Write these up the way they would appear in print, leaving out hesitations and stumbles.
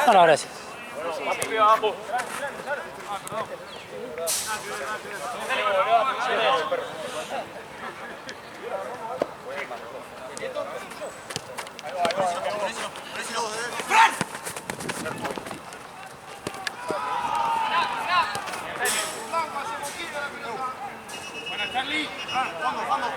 No, no, gracias. Buena, Charlie. Fondo.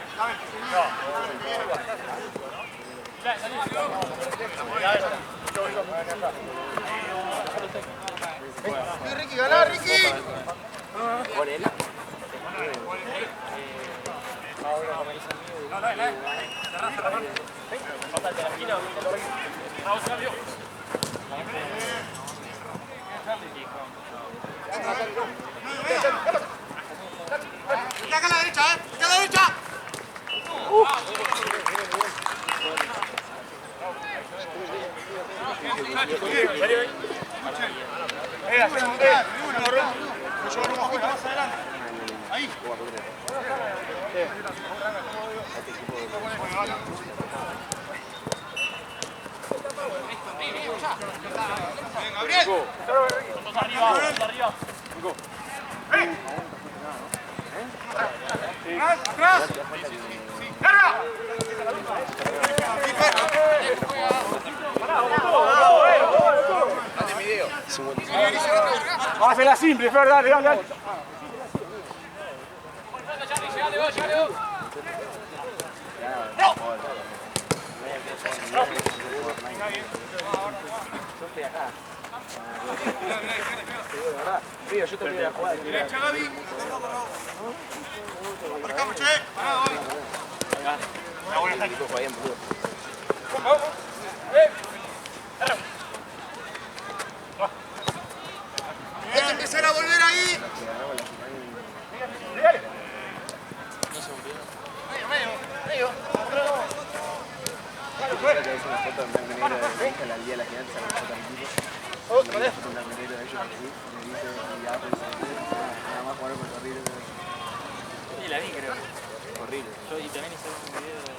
Ricky, ganá, Ricky. Por él. Acá a la derecha, acá a la derecha. Un poquito más adelante. Ahí. Gabriel. Arriba. Atrás. ¡Carga! Vamos a hacerla simple, Fer, dale. Río, yo te voy a jugar. Derecha, Gaby. Marcamos, che. Parado, hoy. Una buena equipo, Fabián, boludo. Hay que empezar a volver ahí. Medio. Es una foto en blanco y negro de mi hija, la día de la final, se la foto al equipo. Una foto en blanco y negro de ellos así, me dice, y ya pensé, nada más jugar con horrible. Sí, la vi, creo. Horrible. Yo y también hice un video de...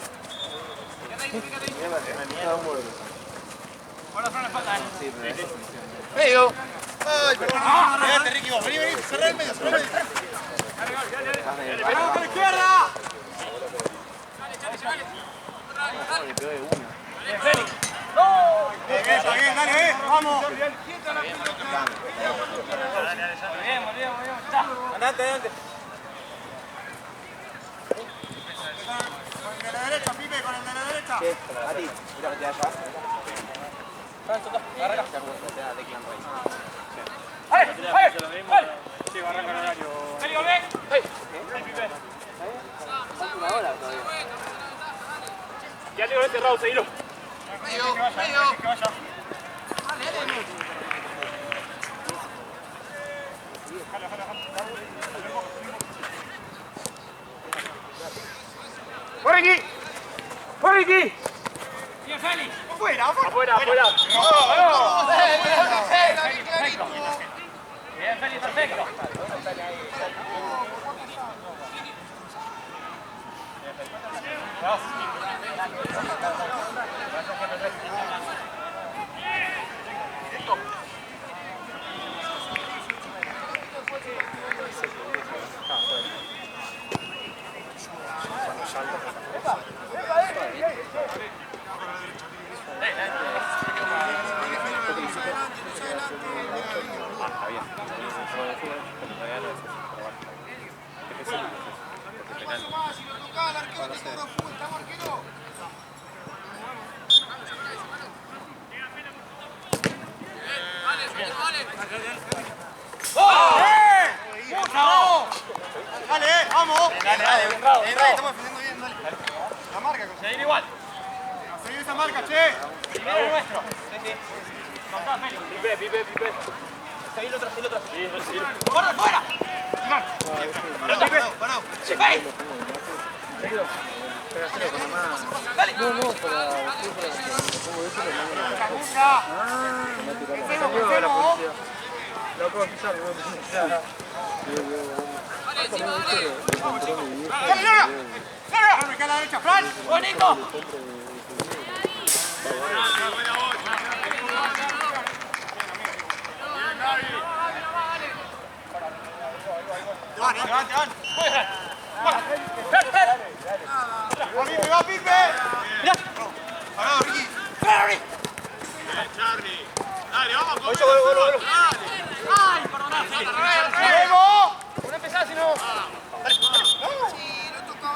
Estaba muerto. Ahora Fran, espalda. Sí, pero esa función. Medio. Ay, perdón. Quédate, Ricky, vos. Vení. Cerrá el medio. ¡Vamos con la izquierda! Le pegó de una. Bien, dale, vamos. Adelante. Con el de la derecha, Pipe, con el de la derecha. A ti, mira que te vaya. Sí, va a arrancar el horario. Una hora todavía. Ya tengo cerrado, seguilo. Medio. Que vaya. ¡Por Ricky! Bien, Félix. Afuera. Afuera. Bien, Félix, perfecto. Si lo toca al arquero, te cobro fútbol, estamos arquero. Dale, vamos. Dale, bien, bravo. Estamos defendiendo bien, dale. La marca, Seguir igual. a seguir esa marca, che. Primero el nuestro. Pipe. Seguilo otro. Sí. ¡Fuera! Parado. No puedo pisar, Dale, acá a la derecha, Fran. ¡Bonito! Buena, ¡Diego! No empezás, sino.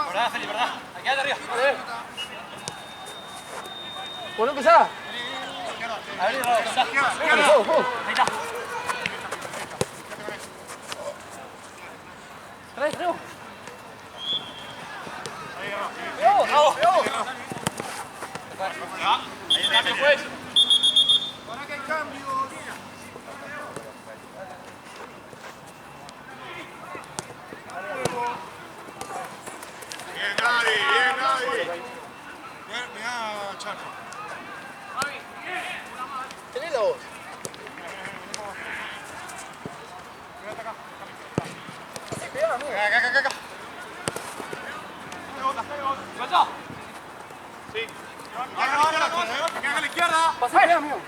¿Verdad, Feli? ¿Verdad? Aquí de arriba. ¿Vos no empezás? A ver, Raúl, empezá. Ahí está. Trae. ¡Bravo! Ahí el cambio, pues. Para que hay cambios. Bien, Gaby. Mirá, Charco. Tenés la voz. Acá. ¡Suelta! Acá a la izquierda. Pasá, amigo.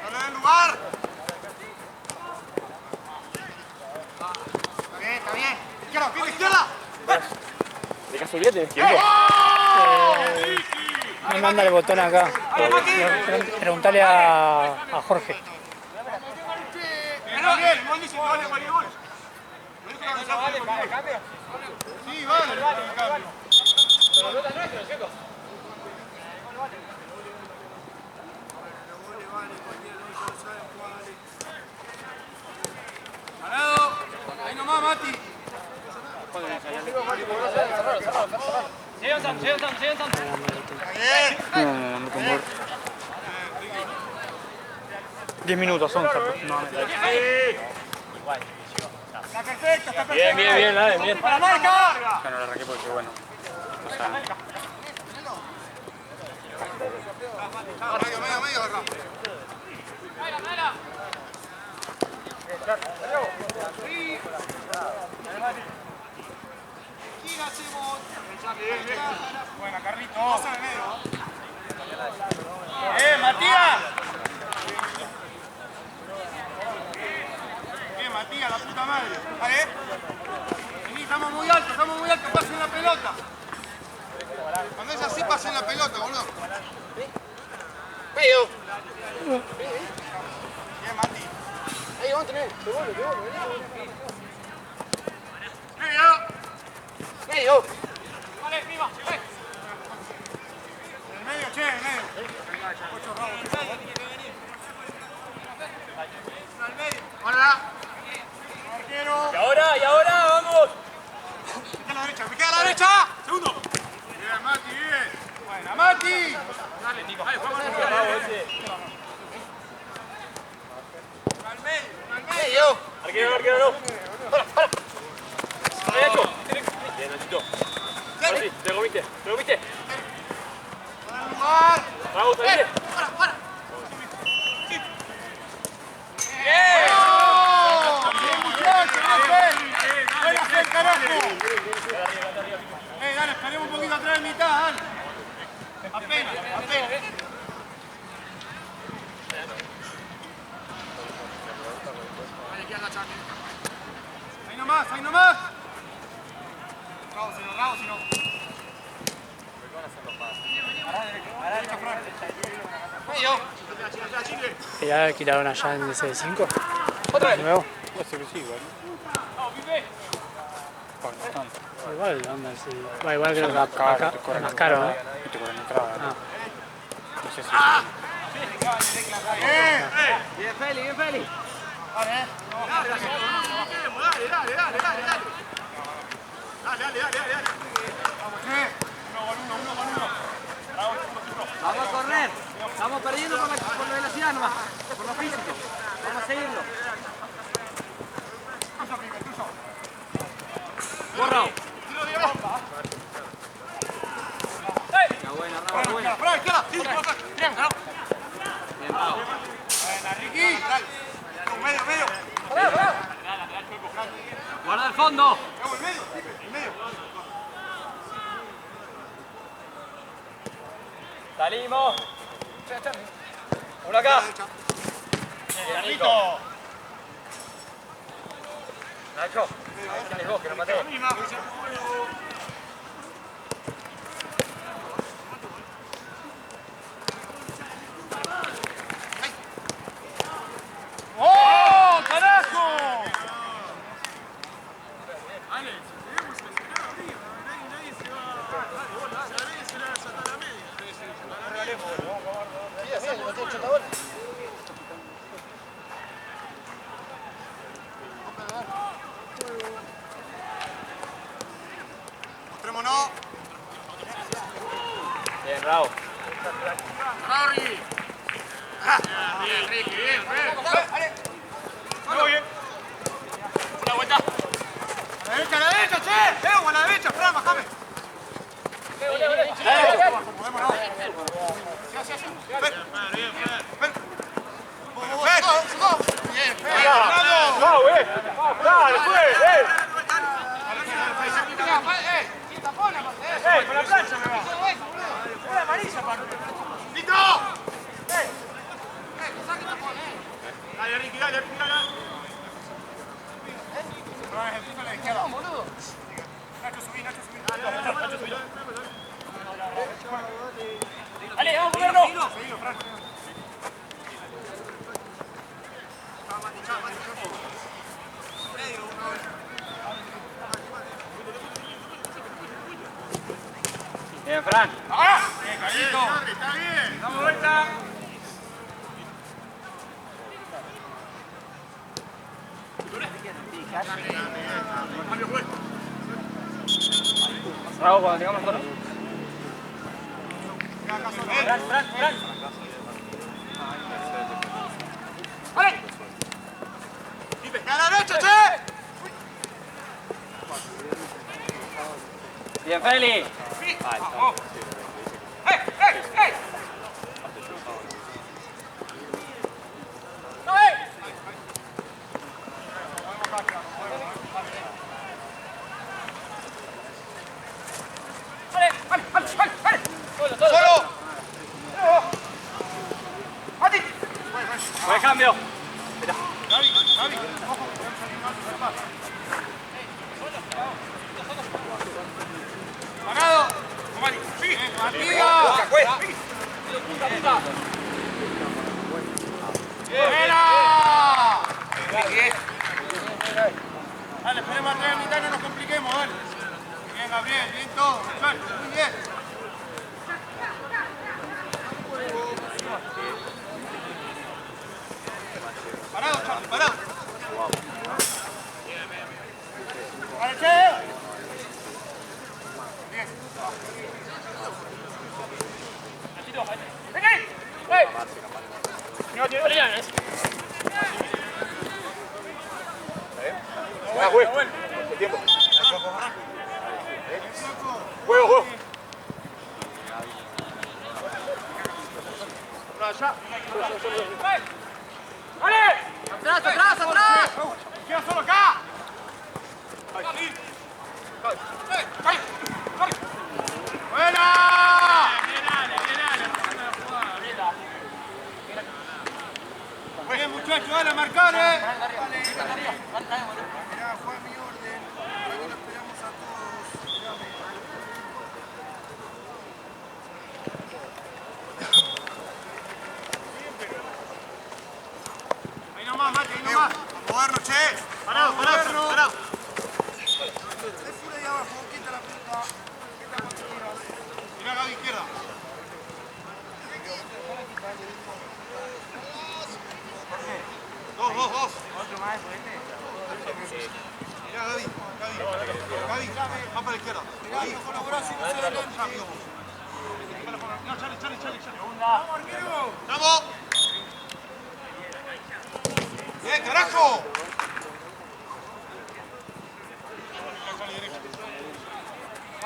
Dale del lugar. Está bien. Izquierda. De casualidad tenés tiempo. Me manda el botón acá. Preguntale a Jorge. Bien, igual dice que vale voleibol. Sí, vale. Cambio. Pero no es nuestro, ¿cierto? Parado. Ahí nomás, Mati. Sigan Santo. Está bien. No puedo mover. 10 minutos, 11 aproximadamente. Está perfecto, está perfecto. Bien, dale, bien. ¡Para marca! Ya no la arranqué porque, bueno. O sea, Medio acá. ¿Quién hacemos? Buena, Carlito. Pasa en medio. Matías! Matías, la puta madre. ¿Vale? Vení, estamos muy altos, pasen la pelota. Cuando es así, pasen la pelota, boludo. medio. Bien, Mati. Ahí, vamos a tener. Medio. Vale, viva. En el medio, che, en el medio. Ocho rabos. Al medio. Hola. Arquero. Y ahora, vamos. Me queda a la derecha. Segundo. Bien, Mati, bien. Buena, Mati. Dale, Nico. Vamos. Al medio. Medio. Arquero, no. Derecho. Bien, Nachito. Ahora sí, te lo comiste. Para el lugar. Vamos, ahí. Para. Bien, muchachos, bien. Buena fe, carajo. Dale, esperemos un poquito atrás de mitad, dale. Apenas. Ahí nomás. Bravo, si no. ¿Ya alquilaron allá en DC5? Otra vez. ¿Nuevo? puede ser que sí, igual. Vamos, Pipe. Bueno, bastante. Igual, onda, sí. Va, igual creo que Más caro, acá te es cobran más caro, ¿no? Y te cobran entrada. Ah. No sé si... Bien, Feli. Dale. Vamos, che. Uno con uno. Vamos a correr. Estamos perdiendo por la velocidad nomás, por lo físico. Vamos a seguirlo. Tuyo. Borrao. Tiro de bomba. Buena. Para, izquierda. Sí, bien. Buena, Ricky. Dale. Medio. Guarda el fondo. Vamos, en medio. Salimos. Uno acá. Bien, Nico. Nacho. Dale vos, que lo maté. bravo. Sorry. Bien, Ricky, bien. Muy bien. Una vuelta. A la derecha, che. A la derecha, Fran, bajame. Con la plancha me va. Una amarilla, ¡Listo! Dale, Ricky, dale. A la izquierda. Boludo. Nacho, subí. Nacho, subí. Dale, vamos a comerlo. Seguilo, Fran. Bien, Fran. ¡Ah! Bien, Carlito. Está bien. Damos vuelta. Bravo, cuando tengamos nosotros. Fran. ¡Vale! ¡A la derecha, che! Bien, Feli. ¡Vamos! ¡Ey! ¡No, ¡Vale! ¡Solo! ¡Mati! Buen cambio. Gaby, ojo. Parado. Mati. Sí. Matías. ¡Buena! Dale, esperemos a 3 mitad, no nos compliquemos, dale. Bien, Gabriel, bien todo. Muy bien. Parado, Charlie, parado. ¡Vale, che! Bien. ¡Vení! ¡Ey! No tiene brillantes. Juego. Tiempo. Juego. ¡Vale! ¡Atrás! ¡Queda solo acá! ¡Buena! Bien, muchachos, dale a marcar, Mirá, fue a mi orden. Aquí lo esperamos a todos. Ahí nomás, Mate, ahí nomás. A movernos, che. Parado. Es fuera ahí abajo, quita la pelota. Quita cuando quieras. Mirá, Gaby, izquierda. Dos. ¿Otro más de este? Mirá, Gaby. Va para la izquierda. Mirá, con los brazos y no se adelante. Rápido. No, Charlie. ¡Vamos, arquero! ¡Vamos! ¡Bien, carajo!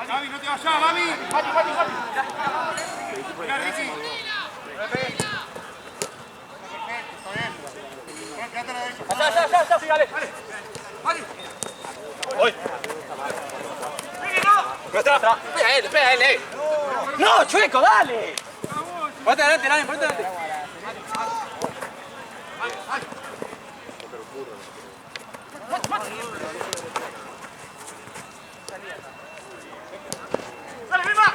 Gaby, no te vayas, Gaby. Mati. Mirá, Ricky. Perfecto, está bien. Quédate a la derecha. Ya, sí, dale. Mati. Voy. Atrás. Pega a él. No, Chueco, dale. Ponte adelante, ponte adelante. ¡Dale, Vilma!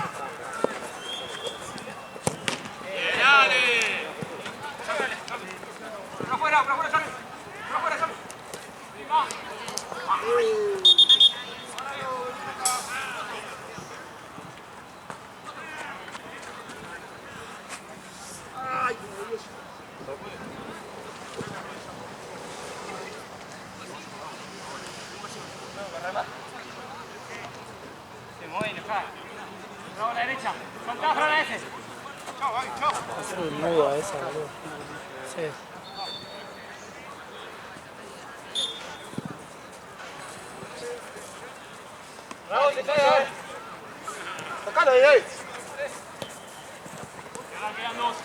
¡Dale! ¡Por afuera, Charlie! ¡Por afuera, Charlie! derecha. Soltá, Fran, a ese. Chao, Gaby, chao. Hacer un nudo a esa, boludo. Sí. Bravo, te cae. Tocalo ahí, ahí. Quedan dos.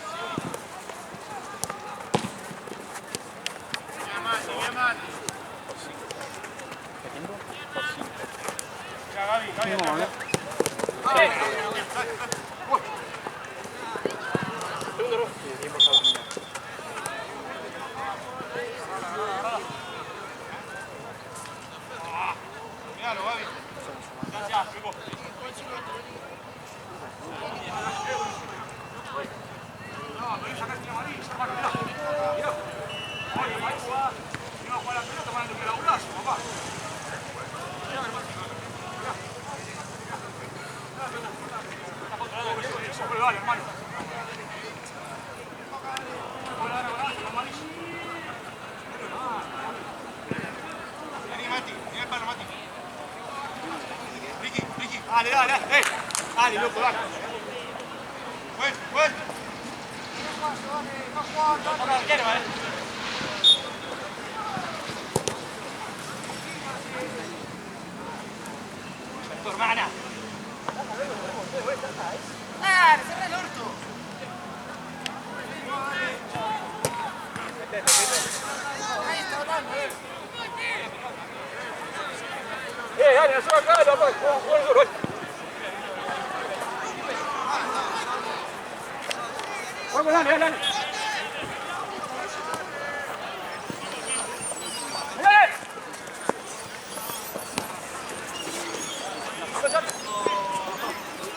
Bien, Mati. ¿Qué tiempo? Por 5. Ya, Gaby, No, ¿no? Sí, tiempo está terminado. Míralo, Gaby. Gracias, Rico. Dale, hermano. Vení, Mati, vení al palo, Mati. Ricky. Dale, dale. Dale, loco, dale. Vuelve. Toca el arquero, Tu hermana. ¡Ah! ¡Cerra el orto! Ahí está hablando, Dale, no se va acá, la paz. Juega duro, dale.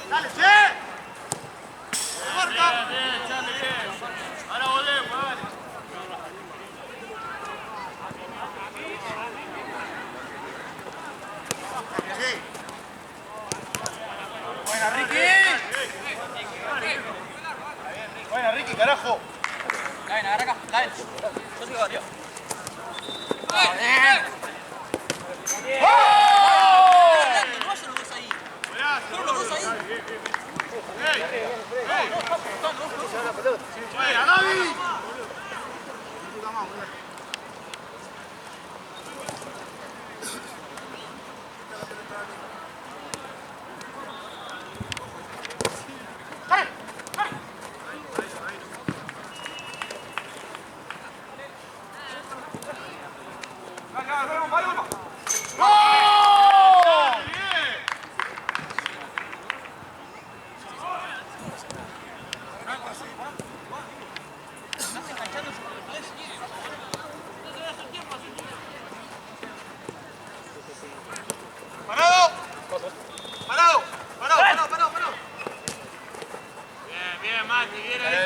Dale, che. Marca. Bien. Ahora volvemos, dale. Sí. Buena, Ricky. Buena, Ricky, carajo. Dale, agarra acá. Dale. Yo sigo arriba. Buena, Gaby. Parado. Bien, Mati, bien ahí.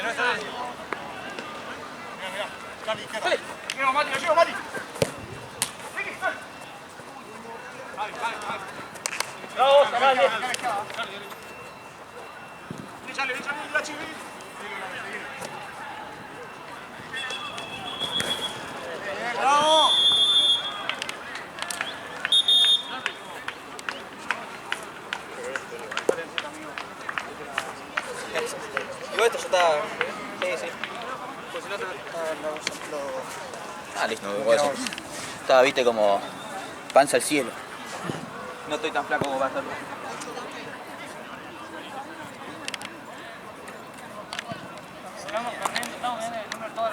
Mira. Charlie, izquierda. Llevo, Mati. Ricky, dale. Bravo, Sarabia. Échale, la chivi. Bravo. Digo, esto ya está. Sí. Ah, listo, no puedo decir. Estaba, viste, como panza al cielo. No estoy tan flaco como para hacerlo. Estamos corriendo, estamos viendo el número todo.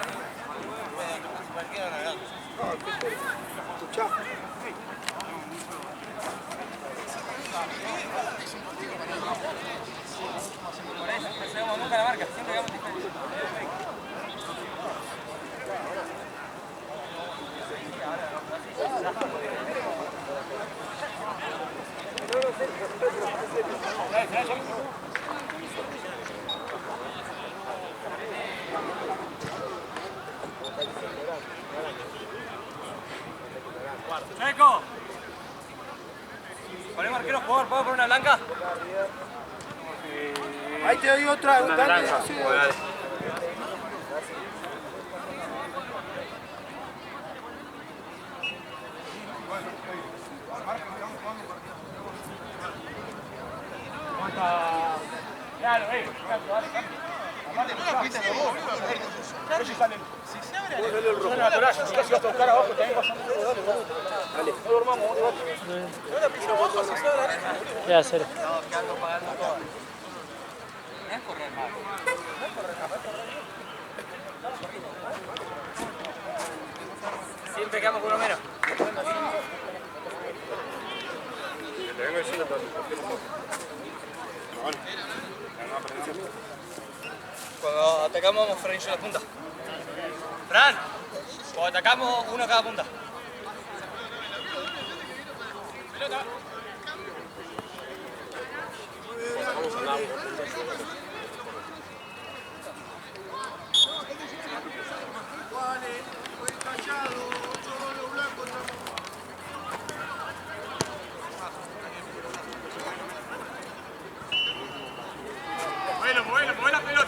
Por eso, no sabemos nunca la marca, siempre digamos diferente. ¡Checo! ¿Ponemos arquero jugador? ¿Puedo poner una blanca? Ahí te doy otra. Una naranja. Sí. Ya, cero. Siempre quedamos con uno menos. Cuando atacamos vamos Fran y yo en la punta. Fran, cuando atacamos uno a cada punta. Pelota. Mueve la pelota,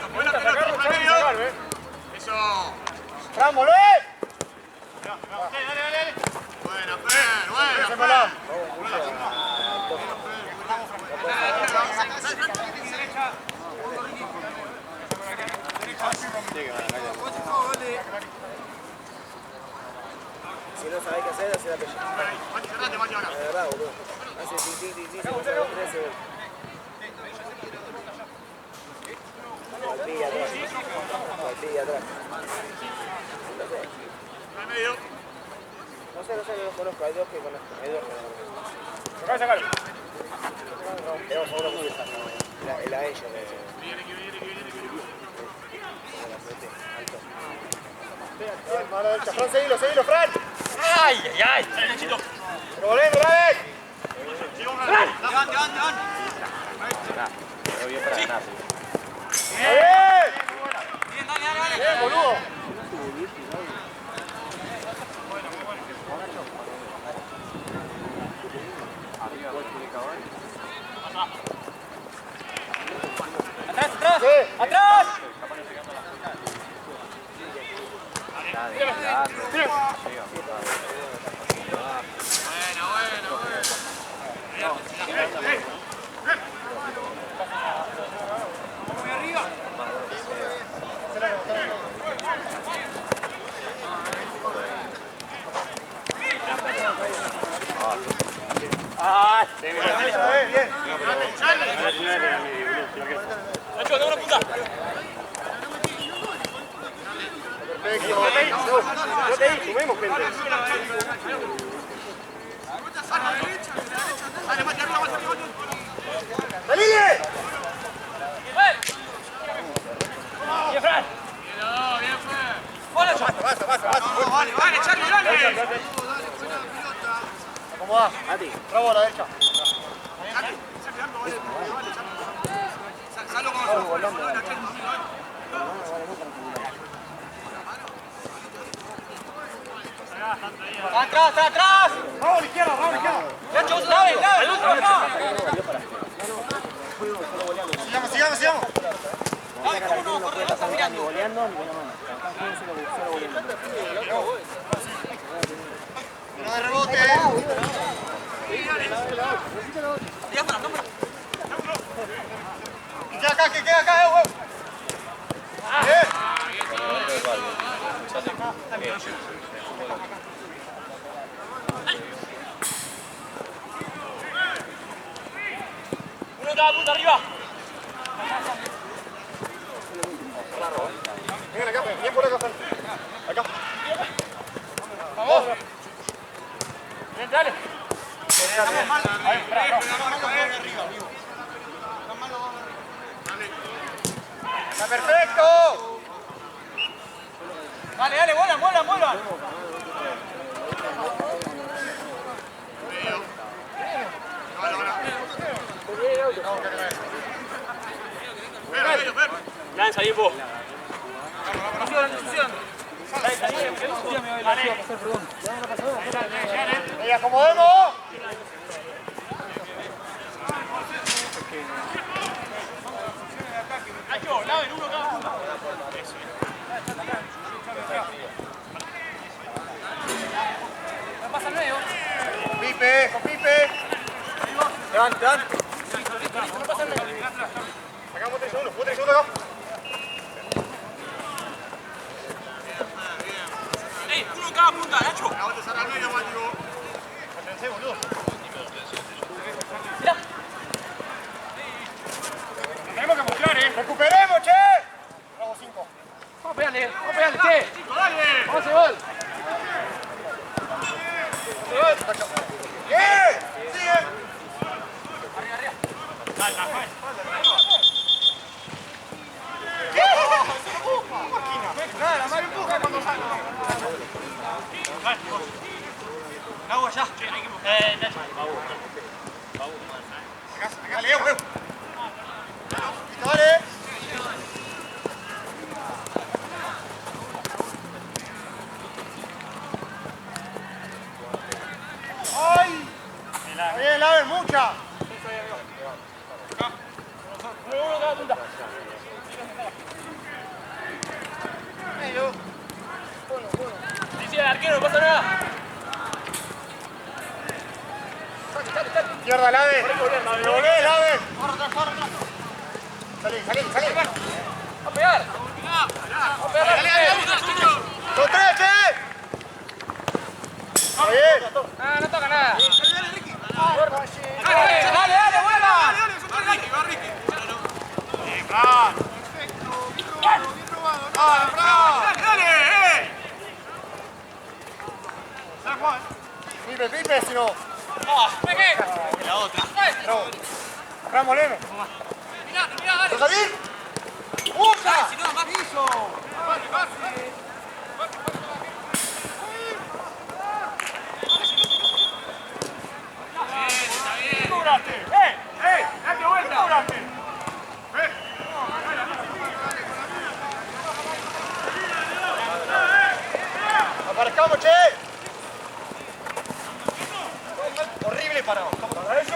eso. ¡Fran, volvé! Dale. Buena, buena. Si no sabés qué hacer, hace la pella. De verdad, boludo. Hace ti, se pasa los 13. Golpilla atrás. No sé, no los conozco. Hay dos que conozco. Acá sacarlo. Tenemos a uno muy lejano. La ella. Mano derecha. Fran, seguilo, Fran. ¡Ay! ¡Pero volvemos, Raven! ¡Levante! Bien, dale. ¡Bien, boludo! ¡Atrás! Bien. Nacho, dame una punta. Perfecto. Yo te dije, sumemos gente. ¡Salile! Bien, Fran. ¡Hola, Vale, Charlie, dale. ¿Cómo va? A ti. Bravo a la derecha. Salgo con los ¡Atrás! Vamos a la izquierda. ¡Nacho, vos dale! Sigamos. Dale, ¿cómo no? Corre, no estás mirando. Goleando ni una mano. Solo goleando. No de rebote. Ya, para, no. Que queda acá, huevo. Uno cada punta arriba. Vengan acá, bien por acá, Fran. Acá. Vamos. Bien, dale. ¡Está perfecto! Dale, vuela. Lanza, Dipo. ¡Ey, acomodemos! Nacho, laven uno cada punta. No pasa el medio. Con Pipe. Levante. Sacamos 3 Dale, Dale. ¡Ay! Bien, Laver, mucha. Dice el arquero, no pasa nada. Izquierda, Laver. ¡Lo volvés, Laver! Salí. A pegar. A pegar. ¡Son tres, che! Está bien. No toca nada. Dale, vuela. Pipe, si no. La otra. Ramos, Leme. ¿Vas a salir? ¡Usa! Si no, más piso. ¡Cúbrate! ¡Date vuelta! ¡Cúbrate! ¡Aparezcamos, che! Horrible parado. ¿Para eso?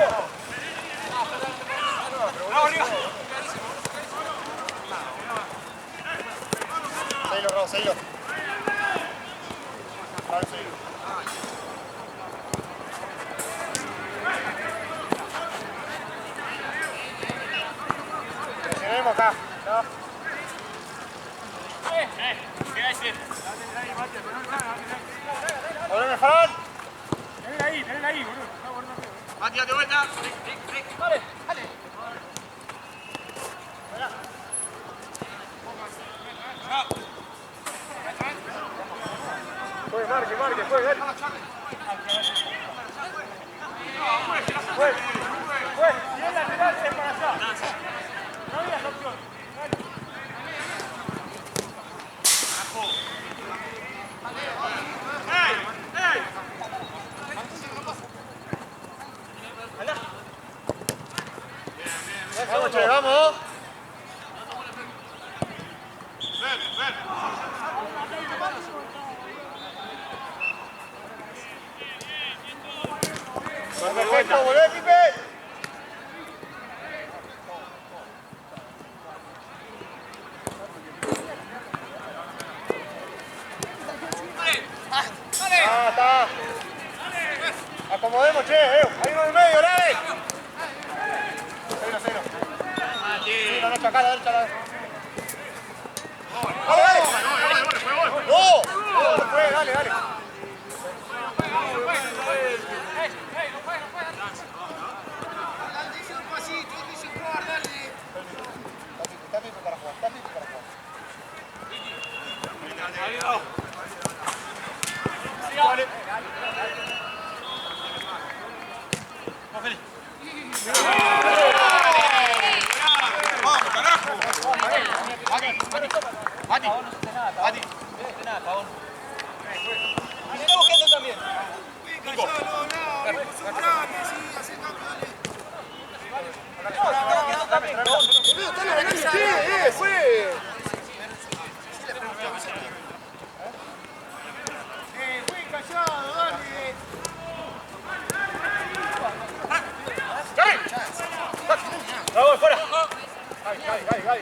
Seguilo, Raúl, seguilo. Raúl, seguilo. Presionemos acá, ¿no? ¿Qué va a decir? ¡Volveme, Fran! Tenela ahí, boludo. Mati, date vuelta. Dale. Juegue, marque, juegue, dale. Si es lateral, es para allá. No había esa opción. Vamos, che, vamos. Perfecto, volvé, Pipe. Ah, está. Acomodemos, che, ahí uno en el medio, dale. Cero. Sí, la noche acá, la derecha, la derecha. ¡No! Dale. Está Pipe para jugar. Vale. ¡Vamos, carajo! Mati. Estamos quedando también. Vamos, fuera. Gaby.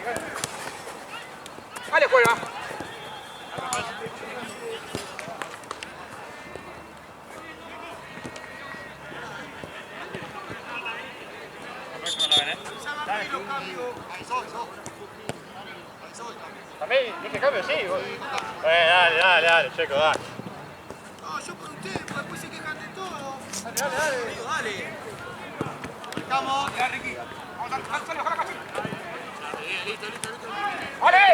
Dale, juega. También dije cambio, sí. Dale, Checo, dale. No, yo por ustedes, porque después se quejan de todo. Dale. Estamos, ya, Ricky. Vamos, sale, ojalá casi. Listo. ¡Vale!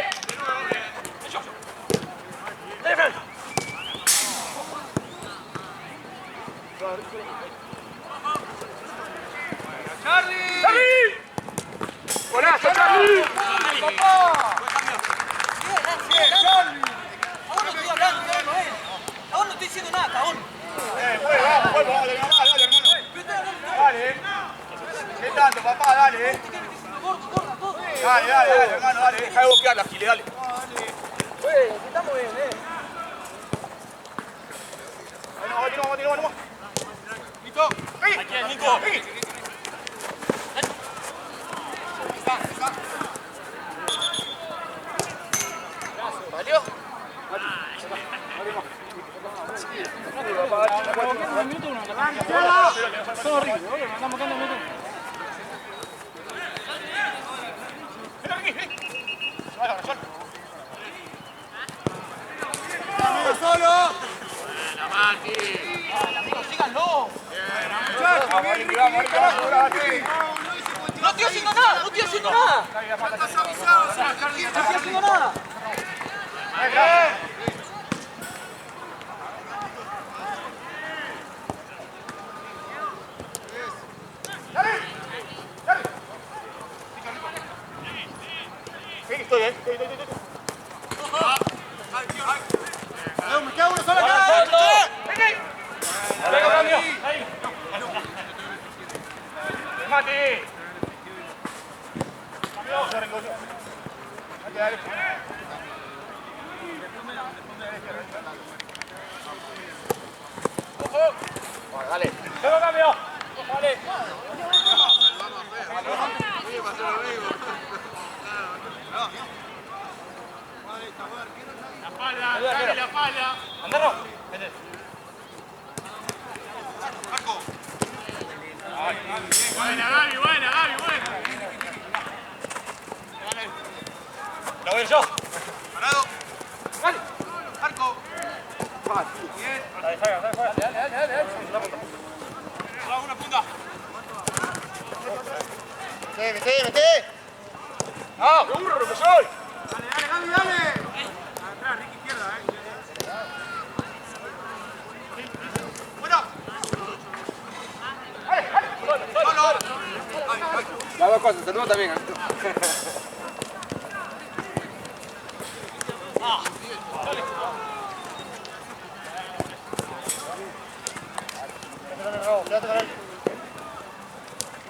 ¡Charlie! ¡Golazo, Charlie! ¡Papá! ¡Bien, Charlie! Aún no estoy hablando, aún no estoy diciendo nada, aún. Vamos, dale, dale. ¿Qué tanto, papá? Dale. Dale, hermano, dale. Deja de boquearla, Gile, dale. Estamos bien, Vamos. Nico. Aquí es Nico. ¿Valió? ¡Solo! ¡Síganlo! ¡No estoy haciendo nada! ¡No estoy haciendo nada! ¡No estoy haciendo nada! Estoy. Me queda uno solo acá. Venga, cambio. Ahí. Mati. Dale. Venga, cambio. Vale. La pala. Andalo. Marco. Buena, Gaby, buena. Lo voy yo. Parado. Dale. Marco. Bien. Dale. Vamos, una punta. Mete. ¡Ah! ¡Qué burro que soy! Dale. Atrás, Ricky, izquierda, Bueno. Solo. Las dos cosas, saludos también.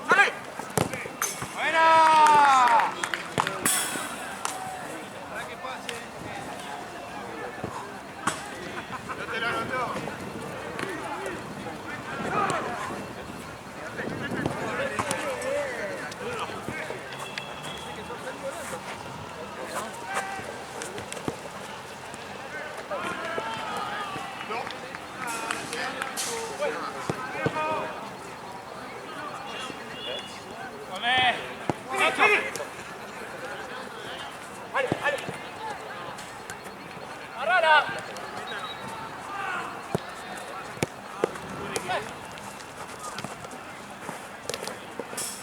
¡Dale! ¡Buena!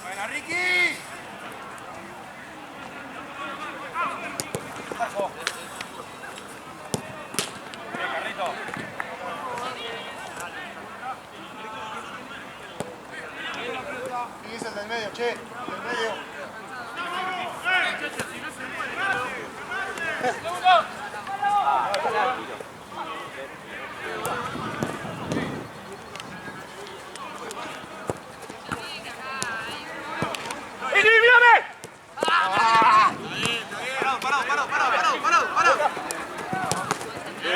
¡Buena, Ricky! Y es el del medio, che. El del medio.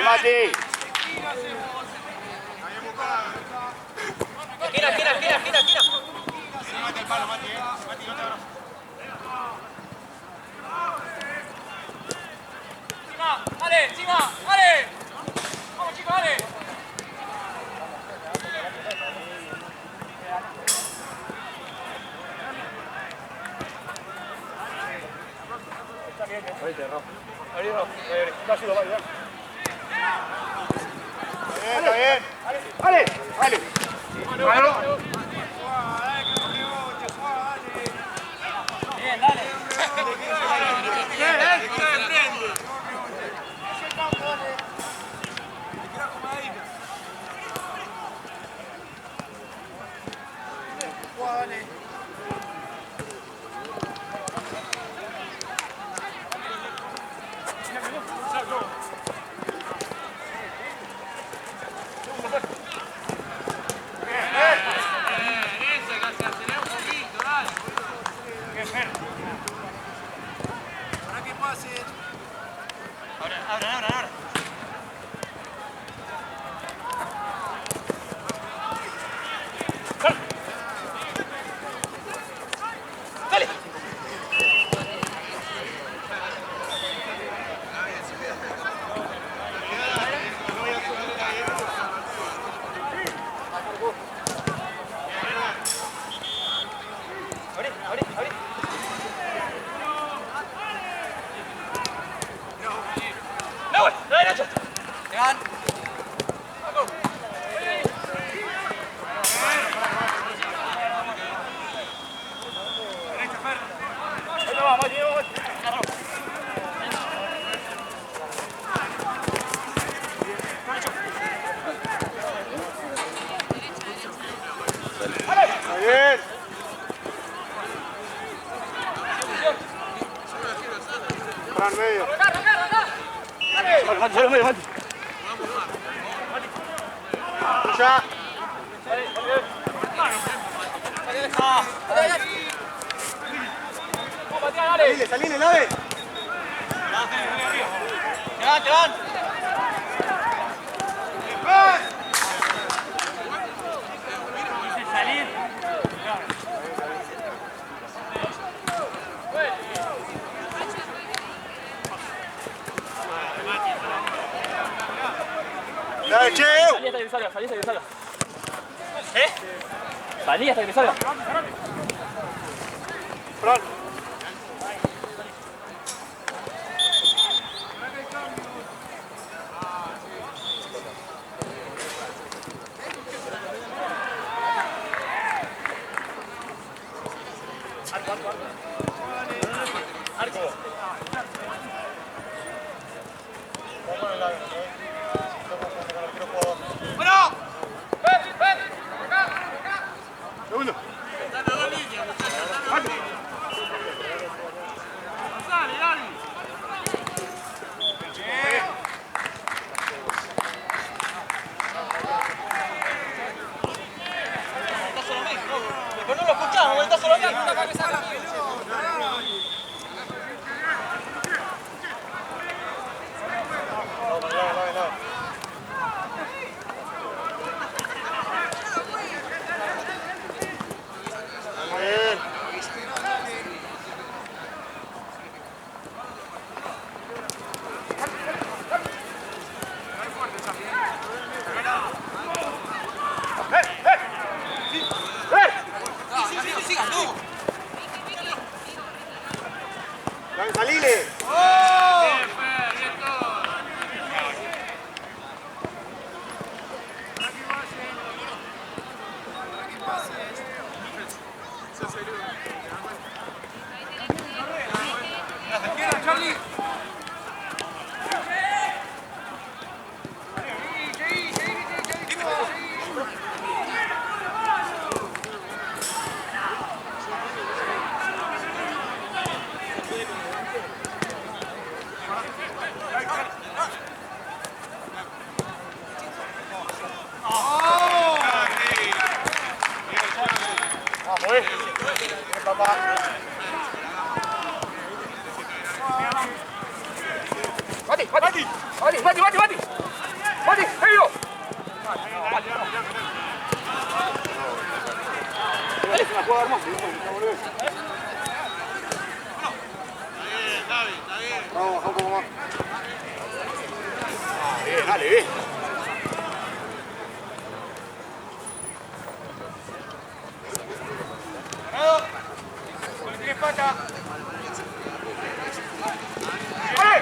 Mati. Gira. Mate el palo, Mati, Mati, no te abras. ¡Vale! ¡Vamos, chicos, vale! Está bien. Dale. Bien, dale. Ahora. Bien. Para el medio. Ya. Salile, Lave. Te van. Salir. Dale, Cheo. Salí hasta que salga. ¿Eh? Salí hasta que salga. Fran. Segundo. Después no lo escuchamos, está solo bien. Salile. Mati, hello. Es una jugada hermosa. Vamos, baja un poco más. Bien, dale, bien. Tienes pata. ¡Ale!